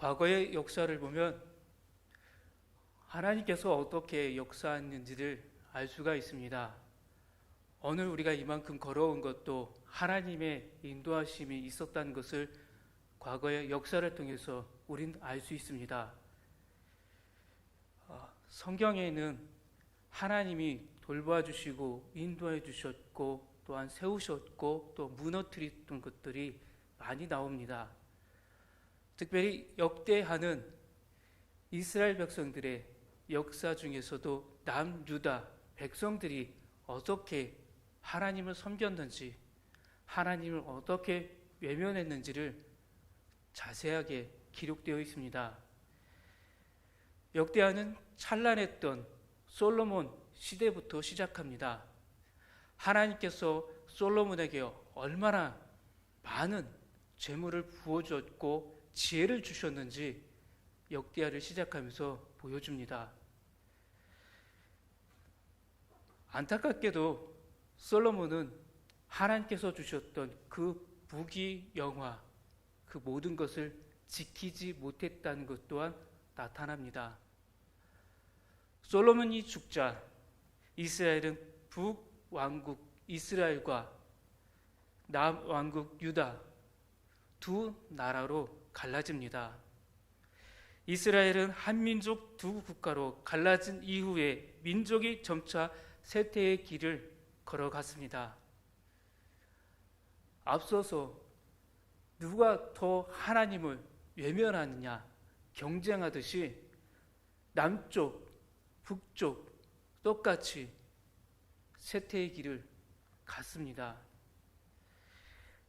과거의 역사를 보면 하나님께서 어떻게 역사했는지를 알 수가 있습니다. 오늘 우리가 이만큼 걸어온 것도 하나님의 인도하심이 있었다는 것을 과거의 역사를 통해서 우린 알 수 있습니다. 성경에는 하나님이 돌봐 주시고 인도해 주셨고 또한 세우셨고 또 무너뜨렸던 것들이 많이 나옵니다. 특별히 역대하는 이스라엘 백성들의 역사 중에서도 남유다 백성들이 어떻게 하나님을 섬겼는지, 하나님을 어떻게 외면했는지를 자세하게 기록되어 있습니다. 역대하는 찬란했던 솔로몬 시대부터 시작합니다. 하나님께서 솔로몬에게 얼마나 많은 재물을 부어줬고 지혜를 주셨는지 역대하를 시작하면서 보여줍니다. 안타깝게도 솔로몬은 하나님께서 주셨던 그 부귀 영화, 그 모든 것을 지키지 못했다는 것 또한 나타납니다. 솔로몬이 죽자 이스라엘은 북왕국 이스라엘과 남왕국 유다 두 나라로 갈라집니다. 이스라엘은 한민족 두 국가로 갈라진 이후에 민족이 점차 쇠퇴의 길을 걸어갔습니다. 앞서서 누가 더 하나님을 외면하느냐 경쟁하듯이 남쪽, 북쪽 똑같이 쇠퇴의 길을 갔습니다.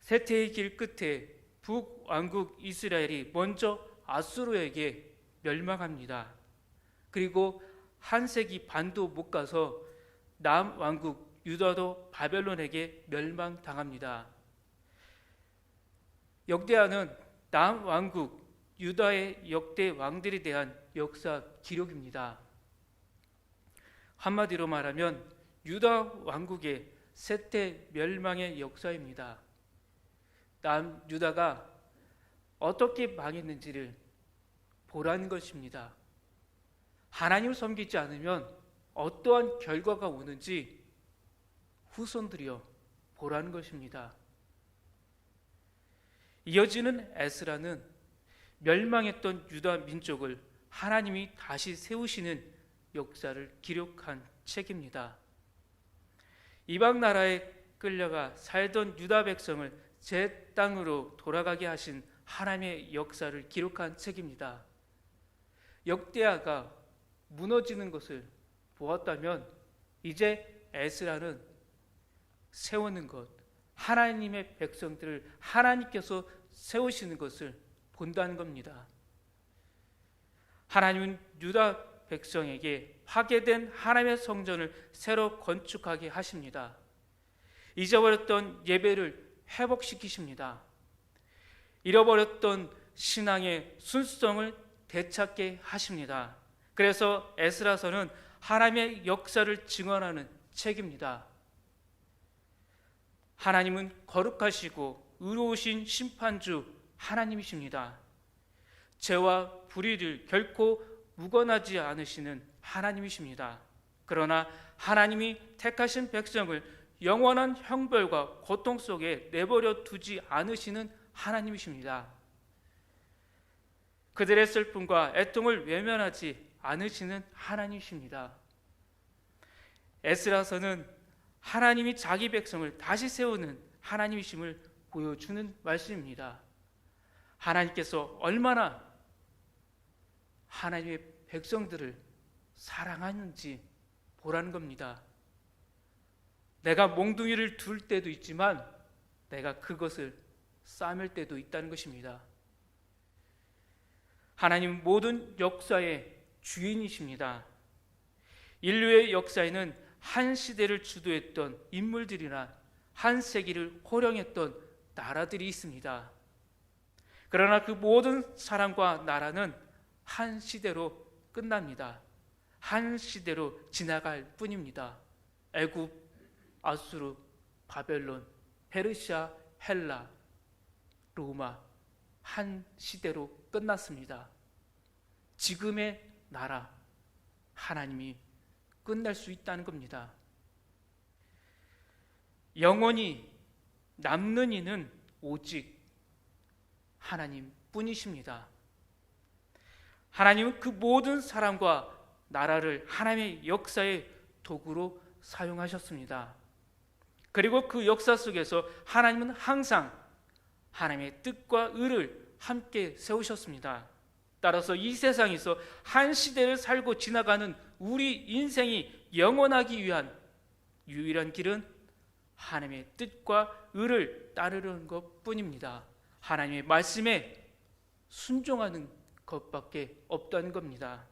쇠퇴의 길 끝에 북왕국 이스라엘이 먼저 아수르에게 멸망합니다. 그리고 한 세기 반도 못 가서 남왕국 유다도 바벨론에게 멸망당합니다. 역대하는 남왕국 유다의 역대 왕들에 대한 역사 기록입니다. 한마디로 말하면 유다 왕국의 쇠퇴 멸망의 역사입니다. 남유다가 어떻게 망했는지를 보라는 것입니다. 하나님을 섬기지 않으면 어떠한 결과가 오는지 후손들이여 보라는 것입니다. 이어지는 에스라는 멸망했던 유다 민족을 하나님이 다시 세우시는 역사를 기록한 책입니다. 이방 나라에 끌려가 살던 유다 백성을 제 땅으로 돌아가게 하신 하나님의 역사를 기록한 책입니다. 역대하가 무너지는 것을 보았다면 이제 에스라는 세우는 것, 하나님의 백성들을 하나님께서 세우시는 것을 본다는 겁니다. 하나님은 유다 백성에게 파괴된 하나님의 성전을 새로 건축하게 하십니다. 잊어버렸던 예배를 회복시키십니다. 잃어버렸던 신앙의 순수성을 되찾게 하십니다. 그래서 에스라서는 하나님의 역사를 증언하는 책입니다. 하나님은 거룩하시고 의로우신 심판주 하나님이십니다. 죄와 불의를 결코 묵어나지 않으시는 하나님이십니다. 그러나 하나님이 택하신 백성을 영원한 형벌과 고통 속에 내버려 두지 않으시는 하나님이십니다. 그들의 슬픔과 애통을 외면하지 않으시는 하나님이십니다. 에스라서는 하나님이 자기 백성을 다시 세우는 하나님이심을 보여주는 말씀입니다. 하나님께서 얼마나 하나님의 백성들을 사랑하는지 보라는 겁니다. 내가 몽둥이를 둘 때도 있지만 내가 그것을 싸맬 때도 있다는 것입니다. 하나님은 모든 역사의 주인이십니다. 인류의 역사에는 한 시대를 주도했던 인물들이나 한 세기를 호령했던 나라들이 있습니다. 그러나 그 모든 사람과 나라는 한 시대로 끝납니다. 한 시대로 지나갈 뿐입니다. 애굽, 아수르, 바벨론, 페르시아, 헬라, 로마 한 시대로 끝났습니다. 지금의 나라 하나님이 끝날 수 있다는 겁니다. 영원히 남는 이는 오직 하나님 뿐이십니다. 하나님은 그 모든 사람과 나라를 하나님의 역사의 도구로 사용하셨습니다. 그리고 그 역사 속에서 하나님은 항상 하나님의 뜻과 의를 함께 세우셨습니다. 따라서 이 세상에서 한 시대를 살고 지나가는 우리 인생이 영원하기 위한 유일한 길은 하나님의 뜻과 의를 따르는 것뿐입니다. 하나님의 말씀에 순종하는 것밖에 없다는 겁니다.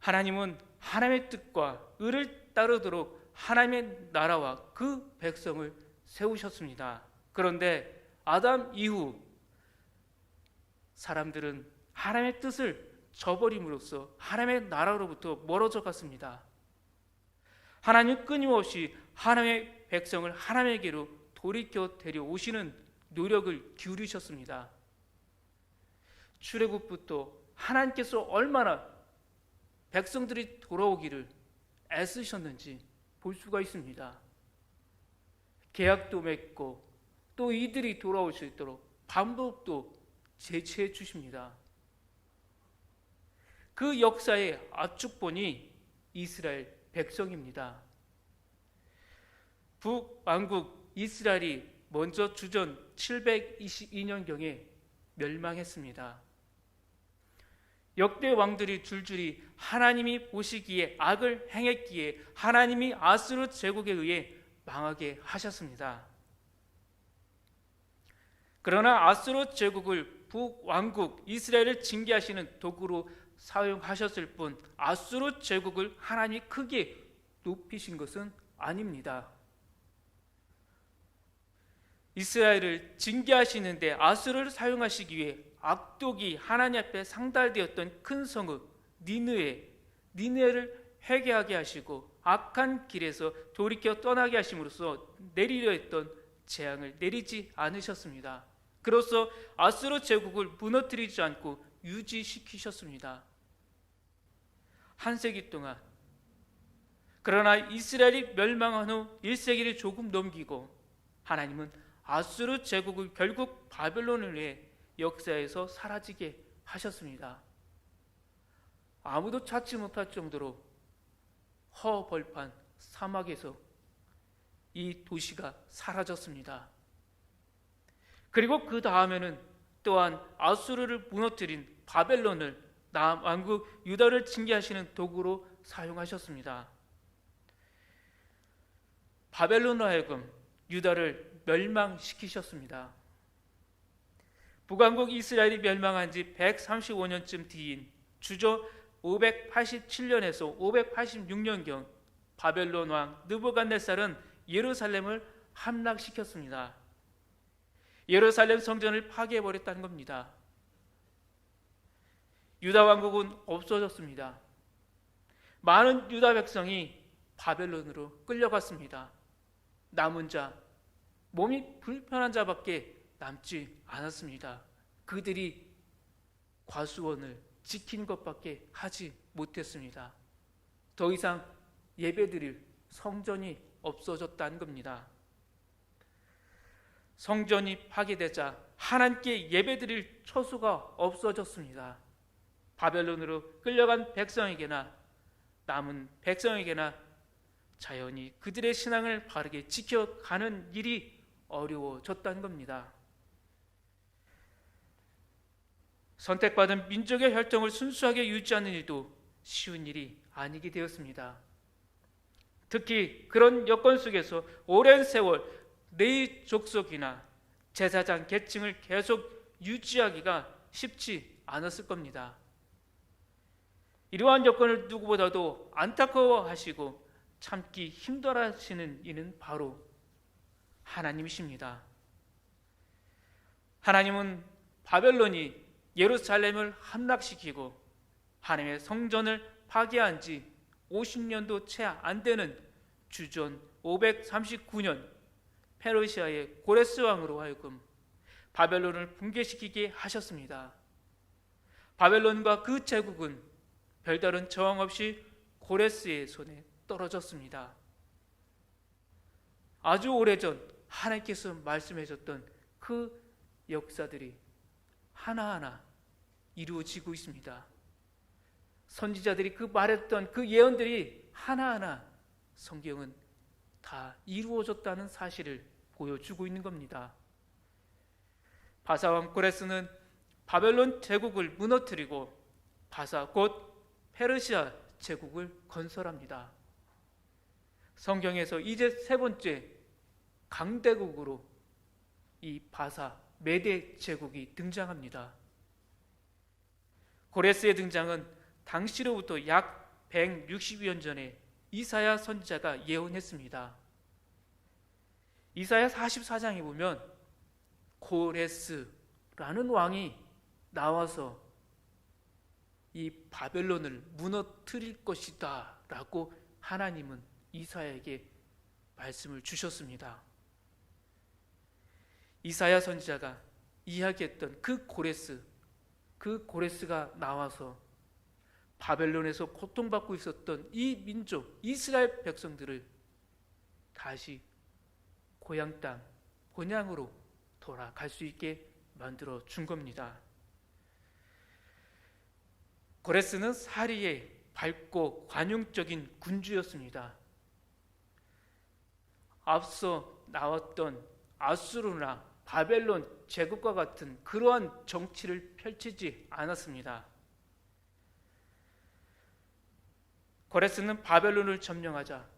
하나님은 하나님의 뜻과 의를 따르도록 하나님의 나라와 그 백성을 세우셨습니다. 그런데 아담 이후 사람들은 하나님의 뜻을 저버림으로써 하나님의 나라로부터 멀어져 갔습니다. 하나님은 끊임없이 하나님의 백성을 하나님에게로 돌이켜 데려오시는 노력을 기울이셨습니다. 출애굽부터 하나님께서 얼마나 백성들이 돌아오기를 애쓰셨는지 볼 수가 있습니다. 계약도 맺고 또 이들이 돌아올 수 있도록 방법도 제시해 주십니다. 그 역사의 압축본이 이스라엘 백성입니다. 북왕국 이스라엘이 먼저 주전 722년경에 멸망했습니다. 역대 왕들이 줄줄이 하나님이 보시기에 악을 행했기에 하나님이 아수르 제국에 의해 망하게 하셨습니다. 그러나 아수르 제국을 북왕국 이스라엘을 징계하시는 도구로 사용하셨을 뿐 아수르 제국을 하나님이 크게 높이신 것은 아닙니다. 이스라엘을 징계하시는데 아수르를 사용하시기 위해 악독이 하나님 앞에 상달되었던 큰 성읍 니느웨를 회개하게 하시고 악한 길에서 돌이켜 떠나게 하심으로써 내리려 했던 재앙을 내리지 않으셨습니다. 그로써 아수르 제국을 무너뜨리지 않고 유지시키셨습니다. 한 세기 동안. 그러나 이스라엘이 멸망한 후 1세기를 조금 넘기고 하나님은 아수르 제국을 결국 바벨론을 위해 역사에서 사라지게 하셨습니다. 아무도 찾지 못할 정도로 허벌판 사막에서 이 도시가 사라졌습니다. 그리고 그 다음에는 또한 아수르를 무너뜨린 바벨론을 남왕국 유다를 징계하시는 도구로 사용하셨습니다. 바벨론으로 하여금 유다를 멸망시키셨습니다. 북왕국 이스라엘이 멸망한 지 135년쯤 뒤인 주저 587년에서 586년경 바벨론 왕 느부갓네살은 예루살렘을 함락시켰습니다. 예루살렘 성전을 파괴해버렸다는 겁니다. 유다 왕국은 없어졌습니다. 많은 유다 백성이 바벨론으로 끌려갔습니다. 남은 자, 몸이 불편한 자밖에 남지 않았습니다. 그들이 과수원을 지킨 것밖에 하지 못했습니다. 더 이상 예배드릴 성전이 없어졌다는 겁니다. 성전이 파괴되자 하나님께 예배드릴 처소가 없어졌습니다. 바벨론으로 끌려간 백성에게나 남은 백성에게나 자연히 그들의 신앙을 바르게 지켜가는 일이 어려워졌다는 겁니다. 선택받은 민족의 혈통을 순수하게 유지하는 일도 쉬운 일이 아니게 되었습니다. 특히 그런 여건 속에서 오랜 세월 내 족속이나 제사장 계층을 계속 유지하기가 쉽지 않았을 겁니다. 이러한 여건을 누구보다도 안타까워하시고 참기 힘들어하시는 이는 바로 하나님이십니다. 하나님은 바벨론이 예루살렘을 함락시키고 하나님의 성전을 파괴한 지 50년도 채 안 되는 주전 539년 페르시아의 고레스 왕으로 하여금 바벨론을 붕괴시키게 하셨습니다. 바벨론과 그 제국은 별다른 저항 없이 고레스의 손에 떨어졌습니다. 아주 오래전 하나님께서 말씀해 줬던 그 역사들이 하나하나 이루어지고 있습니다. 선지자들이 그 말했던 그 예언들이 하나하나 성경은 다 이루어졌다는 사실을 보여주고 있는 겁니다. 바사왕 고레스는 바벨론 제국을 무너뜨리고 바사 곧 페르시아 제국을 건설합니다. 성경에서 이제 세 번째 강대국으로 이 바사 메대 제국이 등장합니다. 고레스의 등장은 당시로부터 약 160여 년 전에 이사야 선지자가 예언했습니다. 이사야 44장에 보면 고레스라는 왕이 나와서 이 바벨론을 무너뜨릴 것이다 라고 하나님은 이사야에게 말씀을 주셨습니다. 이사야 선지자가 이야기했던 그 고레스가 나와서 바벨론에서 고통받고 있었던 이 민족 이스라엘 백성들을 다시 고향 땅 본향으로 돌아갈 수 있게 만들어 준 겁니다. 고레스는 사리의 밝고 관용적인 군주였습니다. 앞서 나왔던 아수르나 바벨론 제국과 같은 그러한 정치를 펼치지 않았습니다. 고레스는 바벨론을 점령하자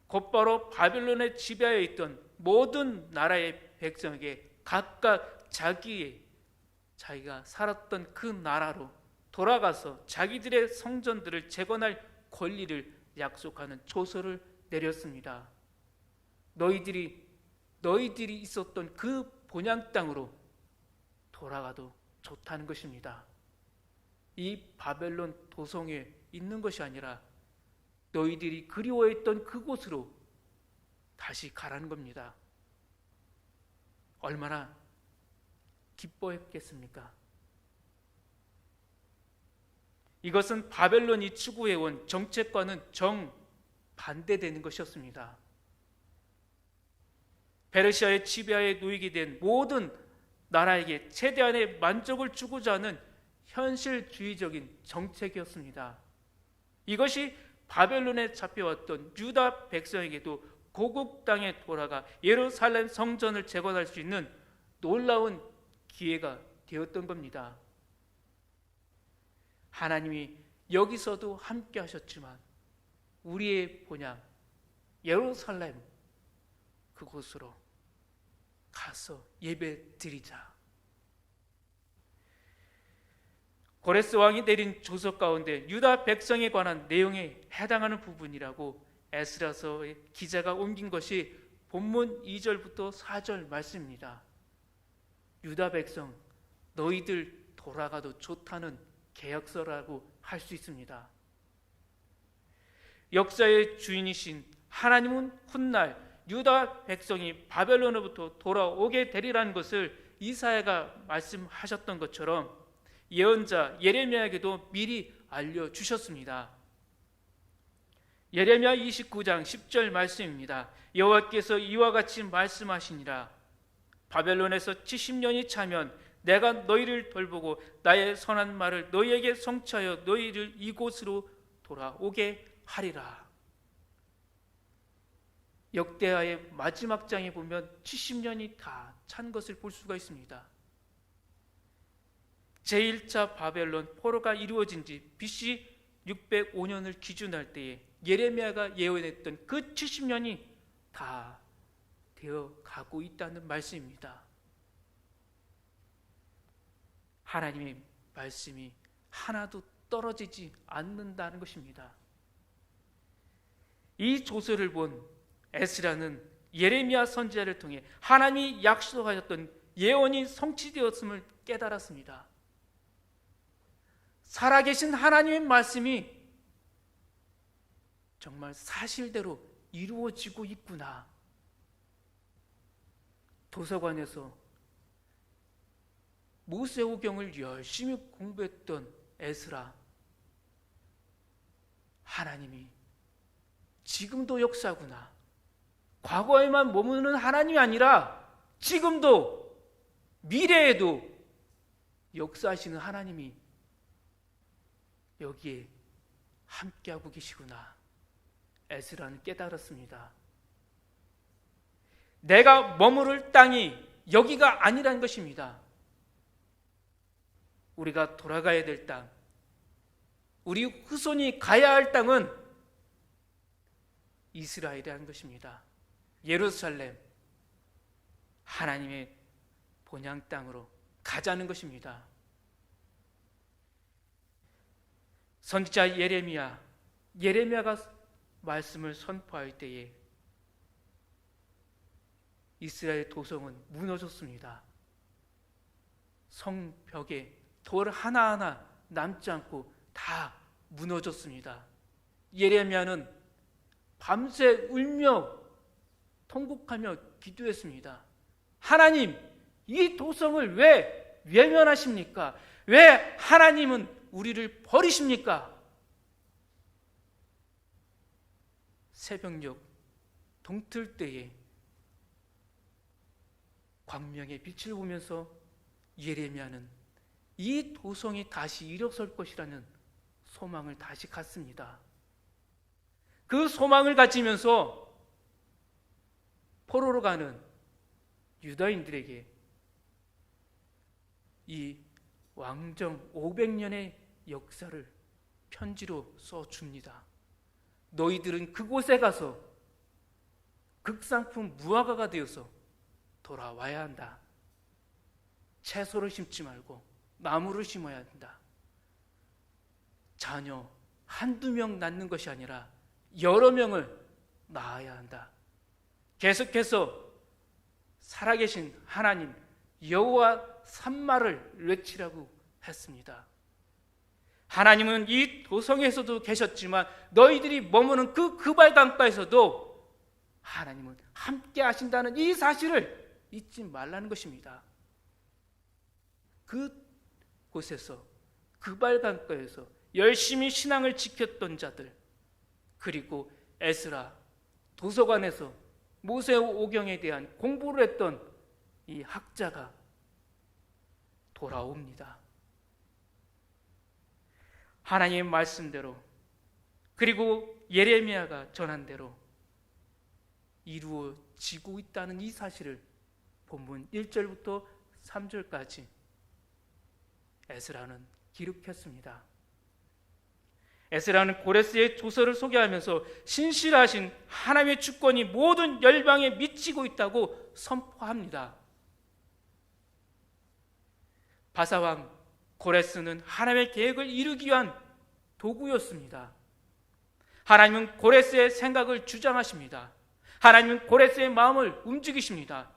곧바로 바벨론에 지배하여 있던 모든 나라의 백성에게 각각 자기가 살았던 그 나라로 돌아가서 자기들의 성전들을 재건할 권리를 약속하는 조서를 내렸습니다. 너희들이 있었던 그 본향 땅으로 돌아가도 좋다는 것입니다. 이 바벨론 도성에 있는 것이 아니라 너희들이 그리워했던 그곳으로 다시 가라는 겁니다. 얼마나 기뻐했겠습니까? 이것은 바벨론이 추구해온 정책과는 정반대되는 것이었습니다. 페르시아의 지배하에 놓이게 된 모든 나라에게 최대한의 만족을 주고자 하는 현실주의적인 정책이었습니다. 이것이 바벨론에 잡혀왔던 유다 백성에게도 고국 땅에 돌아가 예루살렘 성전을 재건할 수 있는 놀라운 기회가 되었던 겁니다. 하나님이 여기서도 함께 하셨지만 우리의 본향 예루살렘 그곳으로 가서 예배 드리자. 고레스 왕이 내린 조서 가운데 유다 백성에 관한 내용에 해당하는 부분이라고 에스라서의 기자가 옮긴 것이 본문 2절부터 4절 말씀입니다. 유다 백성 너희들 돌아가도 좋다는 계약서라고 할 수 있습니다. 역사의 주인이신 하나님은 훗날 유다 백성이 바벨론으로부터 돌아오게 되리라는 것을 이사야가 말씀하셨던 것처럼 예언자 예레미야에게도 미리 알려주셨습니다. 예레미야 29장 10절 말씀입니다. 여호와께서 이와 같이 말씀하시니라. 바벨론에서 70년이 차면 내가 너희를 돌보고 나의 선한 말을 너희에게 성취하여 너희를 이곳으로 돌아오게 하리라. 역대하의 마지막 장에 보면 70년이 다 찬 것을 볼 수가 있습니다. 제1차 바벨론 포로가 이루어진 지 BC 605년을 기준할 때에 예레미야가 예언했던 그 70년이 다 되어 가고 있다는 말씀입니다. 하나님의 말씀이 하나도 떨어지지 않는다는 것입니다. 이 조서를 본 에스라는 예레미야 선지자를 통해 하나님이 약속하셨던 예언이 성취되었음을 깨달았습니다. 살아계신 하나님의 말씀이 정말 사실대로 이루어지고 있구나. 도서관에서 모세오경을 열심히 공부했던 에스라, 하나님이 지금도 역사구나, 과거에만 머무는 하나님이 아니라 지금도 미래에도 역사하시는 하나님이 여기에 함께하고 계시구나, 에스라는 깨달았습니다. 내가 머무를 땅이 여기가 아니라는 것입니다. 우리가 돌아가야 될 땅, 우리 후손이 가야 할 땅은 이스라엘이라는 것입니다. 예루살렘, 하나님의 본향 땅으로 가자는 것입니다. 선지자 예레미야가 말씀을 선포할 때에 이스라엘 도성은 무너졌습니다. 성벽에 돌 하나하나 남지 않고 다 무너졌습니다. 예레미야는 밤새 울며 통곡하며 기도했습니다. 하나님, 이 도성을 왜 외면하십니까? 왜 하나님은 우리를 버리십니까? 새벽녘 동틀 때에 광명의 빛을 보면서 예레미야는 이 도성이 다시 일어설 것이라는 소망을 다시 갖습니다. 그 소망을 가지면서 포로로 가는 유다인들에게 이 왕정 500년의 역사를 편지로 써줍니다. 너희들은 그곳에 가서 극상품 무화과가 되어서 돌아와야 한다. 채소를 심지 말고 나무를 심어야 한다. 자녀 한두 명 낳는 것이 아니라 여러 명을 낳아야 한다. 계속해서 살아계신 하나님 여호와 산마를 외치라고 했습니다. 하나님은 이 도성에서도 계셨지만 너희들이 머무는 그 그발 강가에서도 하나님은 함께 하신다는 이 사실을 잊지 말라는 것입니다. 그곳에서 그발 강가에서 열심히 신앙을 지켰던 자들, 그리고 에스라 도서관에서 모세오경에 대한 공부를 했던 이 학자가 돌아옵니다. 하나님의 말씀대로, 그리고 예레미야가 전한 대로 이루어지고 있다는 이 사실을 본문 1절부터 3절까지 에스라는 기록했습니다. 에스라는 고레스의 조서를 소개하면서 신실하신 하나님의 주권이 모든 열방에 미치고 있다고 선포합니다. 바사왕 고레스는 하나님의 계획을 이루기 위한 도구였습니다. 하나님은 고레스의 생각을 주장하십니다. 하나님은 고레스의 마음을 움직이십니다.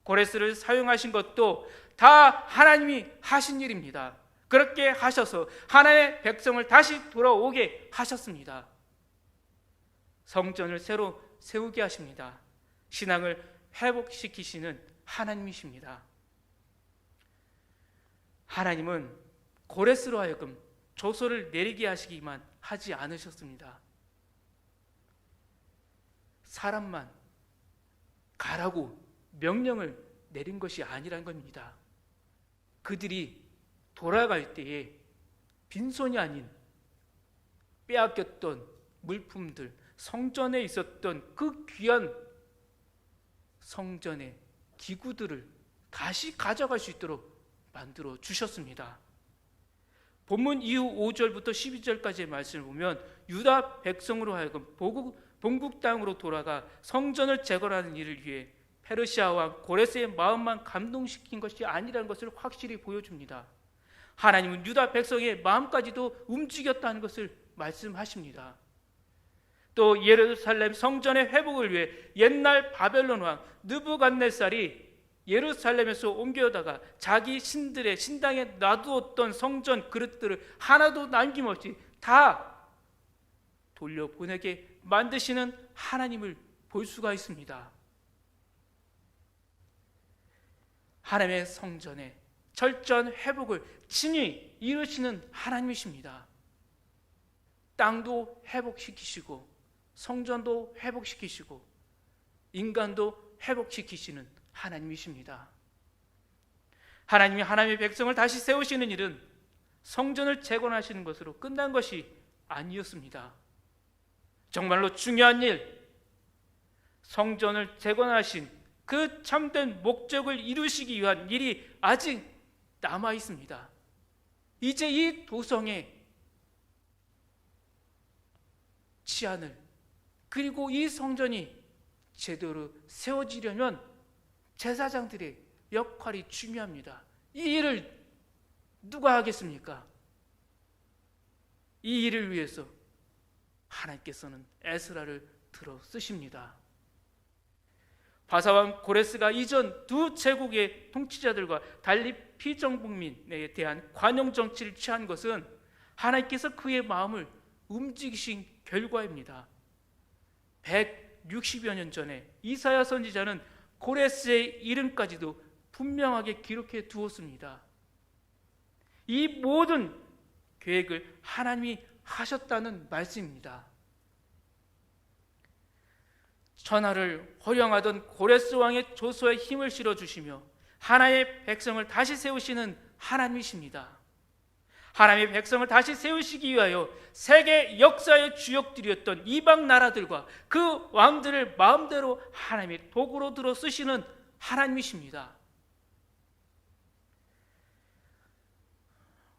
고레스를 사용하신 것도 다 하나님이 하신 일입니다. 그렇게 하셔서 하나님의 백성을 다시 돌아오게 하셨습니다. 성전을 새로 세우게 하십니다. 신앙을 회복시키시는 하나님이십니다. 하나님은 고레스로 하여금 조서를 내리게 하시기만 하지 않으셨습니다. 사람만 가라고 명령을 내린 것이 아니란 겁니다. 그들이 돌아갈 때에 빈손이 아닌 빼앗겼던 물품들, 성전에 있었던 그 귀한 성전의 기구들을 다시 가져갈 수 있도록 만들어 주셨습니다. 본문 이후 5절부터 12절까지의 말씀을 보면 유다 백성으로 하여금 본국 땅으로 돌아가 성전을 재건하는 일을 위해 페르시아 왕 고레스의 마음만 감동시킨 것이 아니라는 것을 확실히 보여줍니다. 하나님은 유다 백성의 마음까지도 움직였다는 것을 말씀하십니다. 또 예루살렘 성전의 회복을 위해 옛날 바벨론 왕 느부갓네살이 예루살렘에서 옮겨다가 자기 신들의 신당에 놔두었던 성전 그릇들을 하나도 남김없이 다 돌려보내게 만드시는 하나님을 볼 수가 있습니다. 하나님의 성전의 철저한 회복을 친히 이루시는 하나님이십니다. 땅도 회복시키시고 성전도 회복시키시고 인간도 회복시키시는 하나님이십니다. 하나님이 하나님의 백성을 다시 세우시는 일은 성전을 재건하시는 것으로 끝난 것이 아니었습니다. 정말로 중요한 일, 성전을 재건하신 그 참된 목적을 이루시기 위한 일이 아직 남아 있습니다. 이제 이 도성의 치안을, 그리고 이 성전이 제대로 세워지려면 제사장들의 역할이 중요합니다. 이 일을 누가 하겠습니까? 이 일을 위해서 하나님께서는 에스라를 들어 쓰십니다. 바사왕 고레스가 이전 두 제국의 통치자들과 달리 피정복민에 대한 관용 정치를 취한 것은 하나님께서 그의 마음을 움직이신 결과입니다. 160여 년 전에 이사야 선지자는 고레스의 이름까지도 분명하게 기록해 두었습니다. 이 모든 계획을 하나님이 하셨다는 말씀입니다. 천하를 호령하던 고레스 왕의 조소에 힘을 실어주시며 하나님의 백성을 다시 세우시는 하나님이십니다. 하나님의 백성을 다시 세우시기 위하여 세계 역사의 주역들이었던 이방 나라들과 그 왕들을 마음대로 하나님의 도구로 들어 쓰시는 하나님이십니다.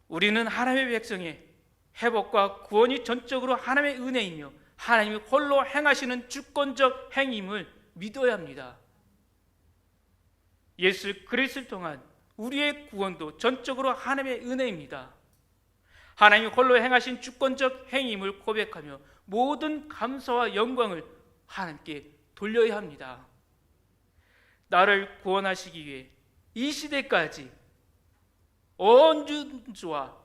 우리는 하나님의 백성의 회복과 구원이 전적으로 하나님의 은혜이며 하나님이 홀로 행하시는 주권적 행임을 믿어야 합니다. 예수 그리스도를 통한 우리의 구원도 전적으로 하나님의 은혜입니다. 하나님이 홀로 행하신 주권적 행임을 고백하며 모든 감사와 영광을 하나님께 돌려야 합니다. 나를 구원하시기 위해 이 시대까지 온 존재와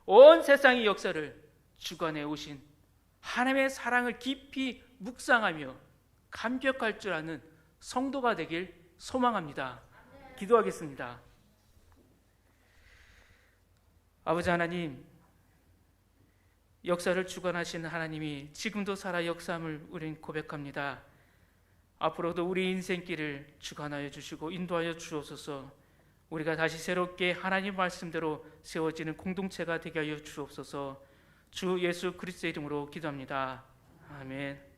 온 세상의 역사를 주관해 오신 하나님의 사랑을 깊이 묵상하며 감격할 줄 아는 성도가 되길 소망합니다. 기도하겠습니다. 아버지 하나님, 역사를 주관하시는 하나님이 지금도 살아 역사함을 우리는 고백합니다. 앞으로도 우리 인생길을 주관하여 주시고 인도하여 주옵소서. 우리가 다시 새롭게 하나님 말씀대로 세워지는 공동체가 되게 하여 주옵소서. 주 예수 그리스도의 이름으로 기도합니다. 아멘.